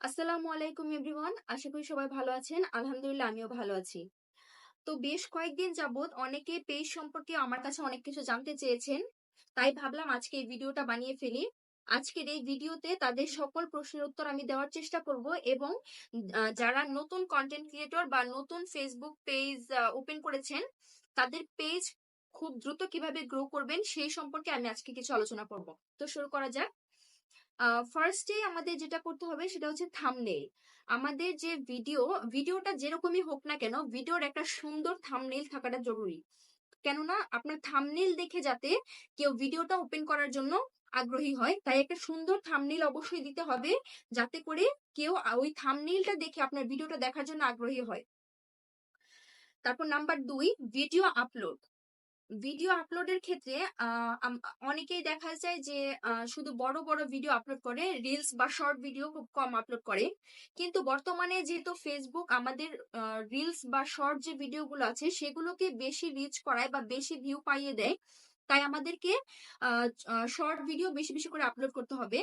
আসসালামু আলাইকুম এভরিওয়ান। আশা করি সবাই ভালো আছেন। আলহামদুলিল্লাহ আমিও ভালো আছি। তো বেশ কয়েকদিন যাবত অনেকে পেজ সম্পর্কে আমার কাছে অনেক কিছু জানতে চেয়েছেন। তাই ভাবলাম আজকে এই ভিডিওটা বানিয়ে ফেলি। আজকের এই ভিডিওতে তাদের সকল প্রশ্নের উত্তর আমি দেওয়ার চেষ্টা করব এবং যারা নতুন কন্টেন্ট ক্রিয়েটর বা নতুন ফেসবুক পেজ ওপেন করেছেন তাদের পেজ খুব দ্রুত কিভাবে গ্রো করবেন সেই সম্পর্কে আমি আজকে কিছু আলোচনা করব। তো শুরু করা যাক। ফার্স্টে আমাদের যেটা করতে হবে সেটা হচ্ছে থাম্বনেইল। আমাদের যে ভিডিওটা যেরকমই হোক না কেন, ভিডিওর একটা সুন্দর থাম্বনেইল থাকাটা জরুরি। কেননা আপনার থাম্বনেইল দেখে যাতে কেউ ভিডিওটা ওপেন করার জন্য আগ্রহী হয়, তাই একটা সুন্দর থাম্বনেইল অবশ্যই দিতে হবে, যাতে করে কেউ ওই থাম্বনেইলটা দেখে আপনার ভিডিওটা দেখার জন্য আগ্রহী হয়। তারপর নাম্বার 2, ভিডিও আপলোড। ভিডিও আপলোডের ক্ষেত্রে অনেকেই দেখা যায় যে শুধু বড় বড় ভিডিও আপলোড করে, রিলস বা শর্ট ভিডিও খুব কম আপলোড করে। কিন্তু বর্তমানে যেহেতু ফেসবুক আমাদের রিলস বা শর্ট যে ভিডিওগুলো আছে সেগুলোকে বেশি রিচ করায় বা বেশি ভিউ পাইয়ে দেয়, তাই আমাদেরকে শর্ট ভিডিও বেশি বেশি করে আপলোড করতে হবে।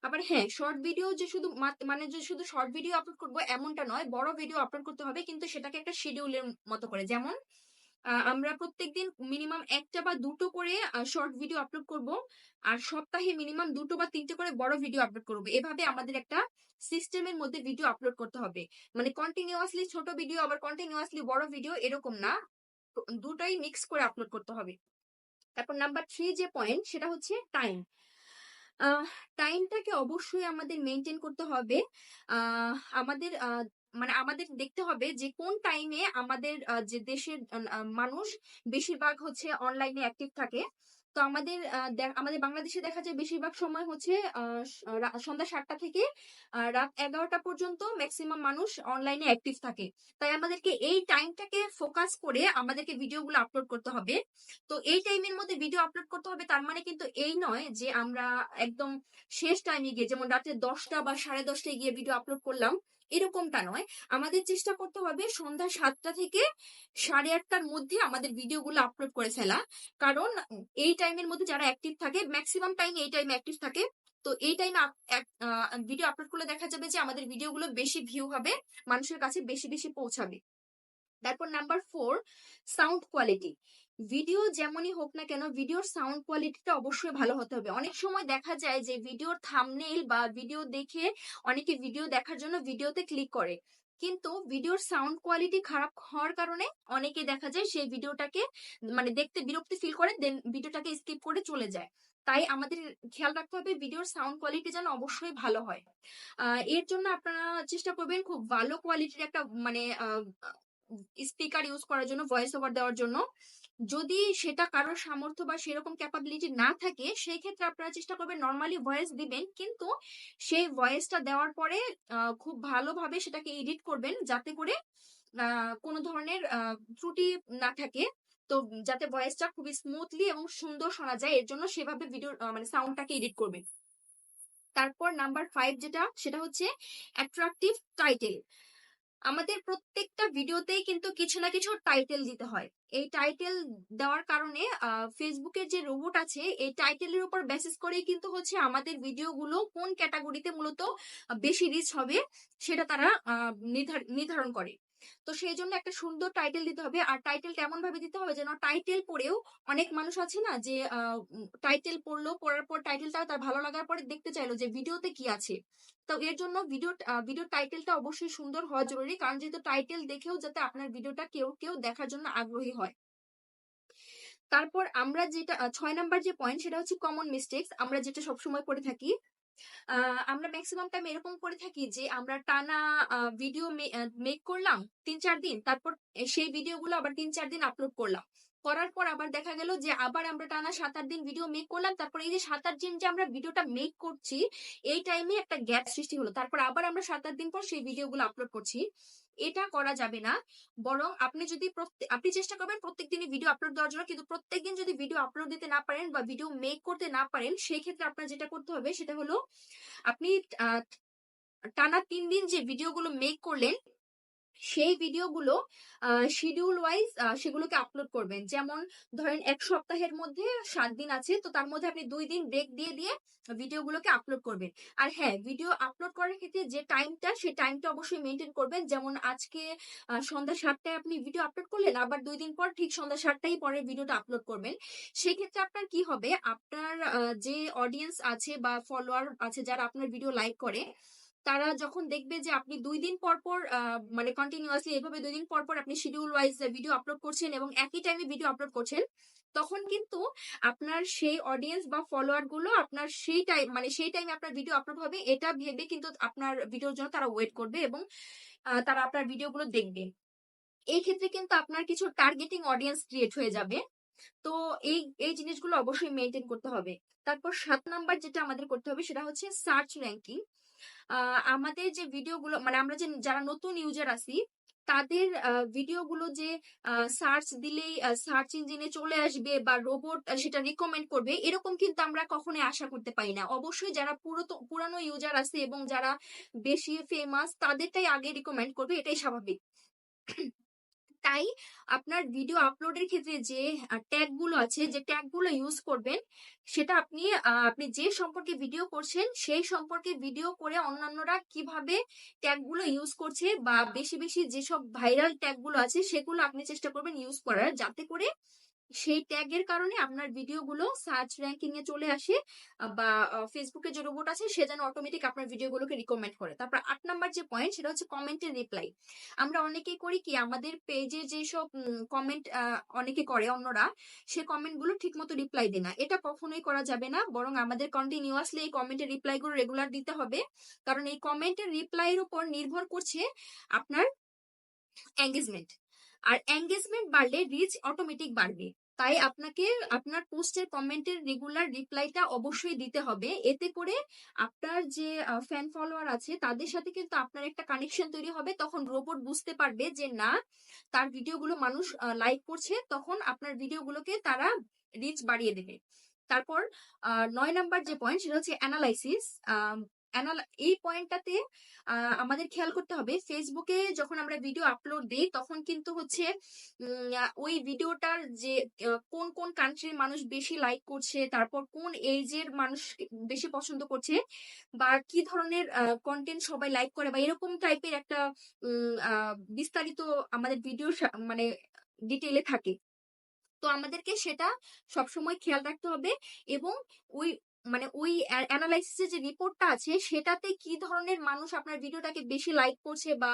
আবার হ্যাঁ, শর্ট ভিডিও যে শুধু মানে যে শুধু শর্ট ভিডিও আপলোড করবো এমনটা নয়, বড় ভিডিও আপলোড করতে হবে, কিন্তু সেটাকে একটা শিডিউলের মতো করে। যেমন আমরা প্রত্যেকদিন মিনিমাম একটা বা দুটো করে শর্ট ভিডিও আপলোড করব, আর সপ্তাহে মিনিমাম দুটো বা তিনটে করে বড় ভিডিও আপলোড করব। এভাবে আমাদের একটা সিস্টেমের মধ্যে ভিডিও আপলোড করতে হবে। মানে কন্টিনিউয়াসলি ছোট ভিডিও আবার কন্টিনিউয়াসলি বড় ভিডিও এরকম না, দুটোই মিক্স করে আপলোড করতে হবে। তারপর নাম্বার 3 যে পয়েন্ট সেটা হচ্ছে টাইম। আহ টাইমটাকে অবশ্যই আমাদের মেনটেন করতে হবে। আমাদের মানে আমাদের দেখতে হবে যে কোন টাইমে আমাদের যে দেশের মানুষ বেশিরভাগ হচ্ছে অনলাইনে অ্যাক্টিভ থাকে। তো আমাদের বাংলাদেশে দেখা যায় বেশিরভাগ সময় হচ্ছে সন্ধ্যা 7টা থেকে রাত 11টা পর্যন্ত ম্যাক্সিমাম মানুষ অনলাইনে অ্যাক্টিভ থাকে। তাই আমাদেরকে এই টাইমটাকে ফোকাস করে আমাদেরকে ভিডিওগুলো আপলোড করতে হবে। তো এই টাইমের মধ্যে ভিডিও আপলোড করতে হবে, তার মানে কিন্তু এই নয় যে আমরা একদম শেষ টাইমে গিয়ে, যেমন রাতে 10টা বা 10:30টায় গিয়ে ভিডিও আপলোড করলাম, এরকমটা নয়। আমাদের চেষ্টা করতে হবে সন্ধ্যা 7টা থেকে 8:30টার মধ্যে আমাদের ভিডিওগুলো আপলোড করে ফেলা। কারণ এই টাইমের মধ্যে যারা অ্যাক্টিভ থাকে, ম্যাক্সিমাম টাইম এই টাইমে অ্যাক্টিভ থাকে। তো এই টাইমে ভিডিও আপলোড করলে দেখা যাবে যে আমাদের ভিডিওগুলো বেশি ভিউ হবে, মানুষের কাছে বেশি বেশি পৌঁছাবে। তারপর নাম্বার 4, সাউন্ড কোয়ালিটি। ভিডিও যেমনই হোক না কেন, ভিডিওর সাউন্ড কোয়ালিটিটা অবশ্যই ভালো হতে হবে। অনেক সময় দেখা যায় যে ভিডিওর থাম্বনেইল বা ভিডিও দেখে অনেকে ভিডিও দেখার জন্য ভিডিওতে ক্লিক করে, কিন্তু ভিডিওর সাউন্ড কোয়ালিটি খারাপ হওয়ার কারণে অনেকে দেখা যায় সেই ভিডিওটাকে মানে দেখতে বিরক্তি ফিল করে, দেন ভিডিওটাকে স্কিপ করে চলে যায়। তাই আমাদের খেয়াল রাখতে হবে ভিডিওর সাউন্ড কোয়ালিটি যেন অবশ্যই ভালো হয়। এর জন্য আপনারা চেষ্টা করবেন খুব ভালো কোয়ালিটির একটা মানে স্পিকার ইউজ করার জন্য, ভয়েস ওভার দেওয়ার জন্য। যদি সেটা কারোর সামর্থ্য বা সেরকম ক্যাপাবিলিটি না থাকে, সেই ক্ষেত্রে আপনারা চেষ্টা করবেন নর্মালি ভয়েস দিবেন, কিন্তু সেই ভয়েসটা দেওয়ার পরে খুব ভালোভাবে সেটাকে এডিট করবেন, যাতে করে কোনো ধরনের ত্রুটি না থাকে। তো যাতে ভয়েসটা খুবই স্মুথলি এবং সুন্দর শোনা যায়, এর জন্য সেভাবে ভিডিও মানে সাউন্ডটাকে এডিট করবেন। তারপর নাম্বার 5 যেটা সেটা হচ্ছে অ্যাট্রাকটিভ টাইটেল। আমাদের প্রত্যেকটা ভিডিওতেই কিন্তু কিছু না কিছু টাইটেল দিতে হয়। এই টাইটেল দেওয়ার কারণে ফেসবুকের যে রোবট আছে এই টাইটেলের উপর বেসিস করেই কিন্তু হচ্ছে আমাদের ভিডিওগুলো কোন ক্যাটাগরিতে মূলত বেশি রিচ হবে সেটা তারা নির্ধারণ করে। তো সেই জন্য একটা সুন্দর টাইটেল দিতে হবে, আর টাইটেলটা এমন ভাবে দিতে হবে যেন টাইটেল পড়েও অনেক মানুষ আছে না যে টাইটেল পড়লো, পড়ার পর টাইটেলটা তার ভালো লাগার পরে দেখতে চাইলো যে ভিডিওতে কি আছে। তো এর জন্য ভিডিও টাইটেলটা অবশ্যই সুন্দর হওয়া জরুরি, কারণ যেহেতু টাইটেল দেখেও যাতে আপনার ভিডিওটা কেউ কেউ দেখার জন্য আগ্রহী হয়। তারপর আমরা যেটা 6 নাম্বার যে পয়েন্ট সেটা হচ্ছে কমন মিস্টেক্স, আমরা যেটা সবসময় করে থাকি। আমরা ম্যাক্সিমাম টাইম এরকম করে থাকি যে আমরা টানা ভিডিও মেক করলাম 3-4 দিন, তারপর সেই ভিডিওগুলো আবার 3-4 দিন আপলোড করলাম, করার পর আবার দেখা গেল যে আবার আমরা টানা 7-8 দিন ভিডিও মেক করলাম, তারপর এই যে 7-8 দিন যে আমরা ভিডিওটা মেক করছি এই টাইমে একটা গ্যাপ সৃষ্টি হলো, তারপর আবার আমরা 7-8 দিন পর সেই ভিডিওগুলো আপলোড করছি। এটা করা যাবে না। বরং আপনি যদি আপনি চেষ্টা করবেন প্রত্যেকদিনই ভিডিও আপলোড দেওয়ার জন্য, কিন্তু প্রত্যেকদিন যদি ভিডিও আপলোড দিতে না পারেন বা ভিডিও মেক করতে না পারেন, সেই ক্ষেত্রে আপনার যেটা করতে হবে সেটা হলো আপনি টানা 3 দিন যে ভিডিওগুলো মেক করলেন সেই ভিডিওগুলো শিডিউল ওয়াইজ সেগুলোকে আপলোড করবেন। যেমন ধরেন ১ সপ্তাহের মধ্যে ৭ দিন আছে, তো তার মধ্যে আপনি ২ দিন ব্রেক দিয়ে দিয়ে ভিডিওগুলোকে আপলোড করবেন। আর হ্যাঁ, ভিডিও আপলোড করার ক্ষেত্রে যে টাইমটা, সেই টাইমটা অবশ্যই মেনটেন করবেন। যেমন আজকে সন্ধ্যা ৭টায় আপনি ভিডিও আপলোড করলেন, আবার ২ দিন পর ঠিক সন্ধ্যা ৭টায় পরের ভিডিওটা আপলোড করবেন। সেক্ষেত্রে আপনার কি হবে, আপনার যে অডিয়েন্স আছে বা ফলোয়ার আছে যারা আপনার ভিডিও লাইক করে, তারা যখন দেখবে যে আপনি ২ দিন পর পর মানে কন্টিনিউয়াসলি এভাবে ২ দিন পর পর আপনি শিডিউল ওয়াইজ ভিডিও আপলোড করছেন এবং একই টাইমে ভিডিও আপলোড করছেন, তখন কিন্তু আপনার সেই অডিয়েন্স বা ফলোয়ার গুলো আপনার সেই টাইম, মানে সেই টাইমে আপনার ভিডিও আপলোড হবে এটা ভেবে কিন্তু আপনার ভিডিওর জন্য তারা ওয়েট করবে এবং তারা আপনার ভিডিওগুলো দেখবে। এই ক্ষেত্রে কিন্তু আপনার কিছু টার্গেটিং অডিয়েন্স ক্রিয়েট হয়ে যাবে। তো এই এই জিনিসগুলো অবশ্যই মেনটেন করতে হবে। তারপর ৭ নাম্বার যেটা আমাদের করতে হবে সেটা হচ্ছে সার্চ র‍্যাঙ্কিং। আমাদের যে ভিডিওগুলো, মানে আমরা যে যারা নতুন ইউজার আছি, তাদের ভিডিওগুলো যে সার্চ দিলেই সার্চ ইঞ্জিনে চলে আসবে বা রোবট সেটা রিকমেন্ড করবে, এরকম কিন্তু আমরা কখনোই আশা করতে পারি না। অবশ্যই যারা পুরানো ইউজার আছে এবং যারা বেশি ফেমাস, তাদেরটাই আগে রিকমেন্ড করবে, এটাই স্বাভাবিক। তাই আপনার ভিডিও আপলোডের ক্ষেত্রে যে ট্যাগ গুলো আছে, যে ট্যাগ গুলো ইউজ করবেন, সেটা আপনি যে সম্পর্কে ভিডিও করছেন সেই সম্পর্কে ভিডিও করে অন্যান্যরা কিভাবে ট্যাগ গুলো ইউজ করছে বা বেশি বেশি যেসব ভাইরাল ট্যাগ গুলো আছে সেগুলো আপনি চেষ্টা করবেন ইউজ করার, যাতে করে সেই ট্যাগের কারণে আপনার ভিডিওগুলো সার্চ র‍্যাঙ্কিং এ চলে আসে, বা ফেসবুকে যে রোবট আছে সে যেন অটোমেটিক আপনার ভিডিওগুলোকে রিকমেন্ড করে। তারপর ৮ নাম্বার যে পয়েন্ট সেটা হচ্ছে কমেন্টের রিপ্লাই। আমরা অনেকেই করি কি, আমাদের পেজে যেসব কমেন্ট অনেকে করে অন্যরা, সে কমেন্ট গুলো ঠিক মতো রিপ্লাই দেয় না। এটা কখনোই করা যাবে না, বরং আমাদের কন্টিনিউয়াসলি এই কমেন্টের রিপ্লাই গুলো রেগুলার দিতে হবে। কারণ এই কমেন্টের রিপ্লাইয়ের উপর নির্ভর করছে আপনার এঙ্গেজমেন্ট। আর এঙ্গেজমেন্ট বাড়লে রিচ অটোমেটিক বাড়বে। তাই আপনাকে আপনার পোস্টের কমেন্টের রেগুলার রিপ্লাইটা অবশ্যই দিতে হবে। এতে করে আপনার যে ফ্যান ফলোয়ার আছে তাদের সাথে কিন্তু আপনার একটা কানেকশন তৈরি হবে। তখন রোবট বুঝতে পারবে যে না, তার ভিডিওগুলো মানুষ লাইক করছে, তখন আপনার ভিডিওগুলোকে তারা রিচ বাড়িয়ে দেবে। তারপর ৯ নাম্বার যে পয়েন্ট সেটা হচ্ছে অ্যানালাইসিস। এই পয়েন্টটাতে আমাদের খেয়াল করতে হবে, ফেসবুকে যখন আমরা ভিডিও আপলোড দিই তখন কিন্তু হচ্ছে ওই ভিডিওটার যে কোন কোন কান্ট্রির মানুষ বেশি লাইক করছে, তারপর কোন এজের মানুষ বেশি পছন্দ করছে, বা কি ধরনের কন্টেন্ট সবাই লাইক করে, বা এরকম টাইপের একটা বিস্তারিত আমাদের ভিডিও মানে ডিটেইলে থাকে। তো আমাদেরকে সেটা সবসময় খেয়াল রাখতে হবে এবং ওই মানে ওই অ্যানালাইসিসের যে রিপোর্টটা আছে সেটাতে কি ধরনের মানুষ আপনার ভিডিওটাকে বেশি লাইক করছে বা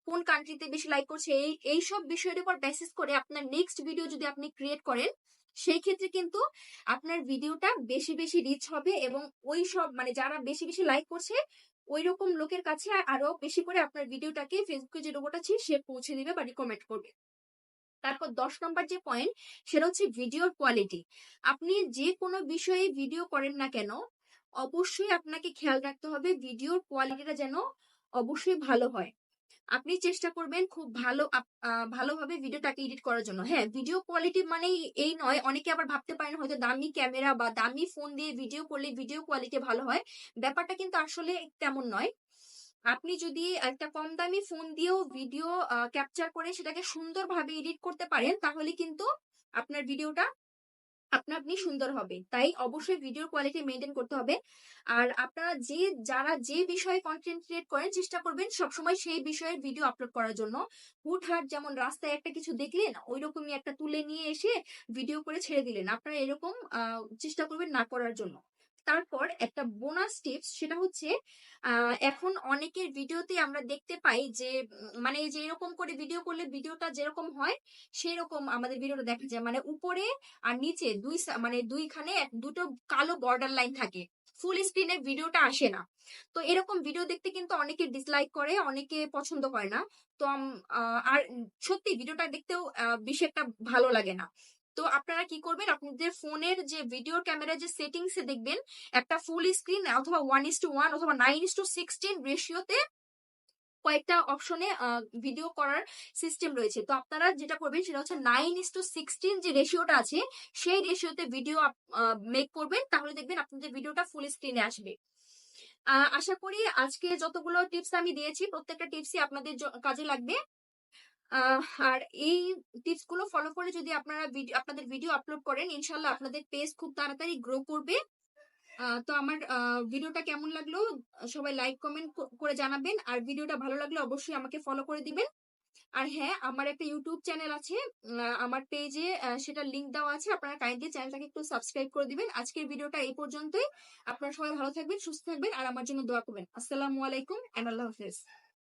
কোন কান্ট্রিতে বেশি লাইক করছে, এই সব বিষয়ের উপর বেসিস করে আপনার নেক্সট ভিডিও যদি আপনি ক্রিয়েট করেন, সেই ক্ষেত্রে কিন্তু আপনার ভিডিওটা বেশি বেশি রিচ হবে এবং ওই সব মানে যারা বেশি বেশি লাইক করছে ওই রকম লোকের কাছে আরো বেশি করে আপনার ভিডিওটাকে ফেসবুকে যে রোবট আছে সে পৌঁছে দিবে বা রিকমেন্ড করবে। তারপর ১০ নম্বর যে পয়েন্ট সেটা হচ্ছে ভিডিওর কোয়ালিটি। আপনি যে কোনো বিষয়ে ভিডিও করেন না কেন, অবশ্যই আপনাকে খেয়াল রাখতে হবে ভিডিওর কোয়ালিটিটা যেন অবশ্যই ভালো হয়। আপনি চেষ্টা করবেন খুব ভালোভাবে ভিডিওটাকে এডিট করার জন্য। হ্যাঁ, ভিডিও কোয়ালিটি মানেই এই নয়, অনেকে আবার ভাবতে পারেন হয়তো দামি ক্যামেরা বা দামি ফোন দিয়ে ভিডিও করলে ভিডিও কোয়ালিটি ভালো হয়। ব্যাপারটা কিন্তু আসলে তেমন নয়। আপনি যদি একটা কম দামি ফোন দিয়েও ভিডিও ক্যাপচার করে সেটাকে সুন্দরভাবে এডিট করতে পারেন, তাহলে কিন্তু আপনার ভিডিওটা আপনা আপনি সুন্দর হবে। তাই অবশ্যই ভিডিওর কোয়ালিটি মেনটেন করতে হবে। আর আপনারা যারা যে বিষয়ে কন্টেন্ট ক্রিয়েট করেন, চেষ্টা করবেন সবসময় সেই বিষয়ের ভিডিও আপলোড করার জন্য। হুটহাট যেমন রাস্তায় একটা কিছু দেখলেন ওইরকমই একটা তুলে নিয়ে এসে ভিডিও করে ছেড়ে দিলেন, আপনারা এরকম চেষ্টা করবেন না করার জন্য। তারপর একটা বোনাস টিপস, সেটা হচ্ছে এখন অনেকের ভিডিওতে আমরা দেখতে পাই যে মানে যে এরকম করে ভিডিও করলে ভিডিওটা যেরকম হয় সেই রকম আমাদের ভিডিওটা দেখা যায়, মানে উপরে আর নিচে মানে দুইখানে দুটো কালো বর্ডার লাইন থাকে, ফুল স্ক্রিনে ভিডিওটা আসে না। তো এরকম ভিডিও দেখতে কিন্তু অনেকে ডিসলাইক করে, অনেকে পছন্দ করে না। তো আর সত্যি ভিডিওটা দেখতেও বেশি একটা ভালো লাগে না। তো আপনারা কি করবেন, আপনাদের ফোনের যে ভিডিও ক্যামেরা যে সেটিংস এ দেখবেন একটা ফুল স্ক্রিন অথবা 1:1 অথবা 9:16 রেশিওতে কয়েকটা অপশনে ভিডিও করার সিস্টেম রয়েছে। তো আপনারা যেটা করবেন সেটা হচ্ছে 9:16 যে রেশিওটা আছে সেই রেশিওতে ভিডিও মেক করবেন, তাহলে দেখবেন আপনাদের ভিডিওটা ফুল স্ক্রিনে আসবে। আশা করি আজকে যতগুলো টিপস আমি দিয়েছি প্রত্যেকটা টিপসই আপনাদের কাজে লাগবে। আর এই টিপস গুলো ফলো করে যদি আপনারা আপনাদের ভিডিও আপলোড করেন, ইনশাল্লাহ আপনাদের পেজ খুব তাড়াতাড়ি গ্রো করবে। তো আমার ভিডিওটা কেমন লাগলো সবাই লাইক কমেন্ট করে জানাবেন, আর ভিডিওটা ভালো লাগলে অবশ্যই আমাকে ফলো করে দিবেন। আর হ্যাঁ, আমার একটা ইউটিউব চ্যানেল আছে, আমার পেজে সেটা লিংক দেওয়া আছে, আপনারা কাইন্ডলি চ্যানেলটাকে একটু সাবস্ক্রাইব করে দিবেন। আজকের ভিডিওটা এই পর্যন্তই। আপনারা সবাই ভালো থাকবেন, সুস্থ থাকবেন, আর আমার জন্য দোয়া করবেন। আসসালামু আলাইকুম এন্ড আল্লাহ হাফেজ।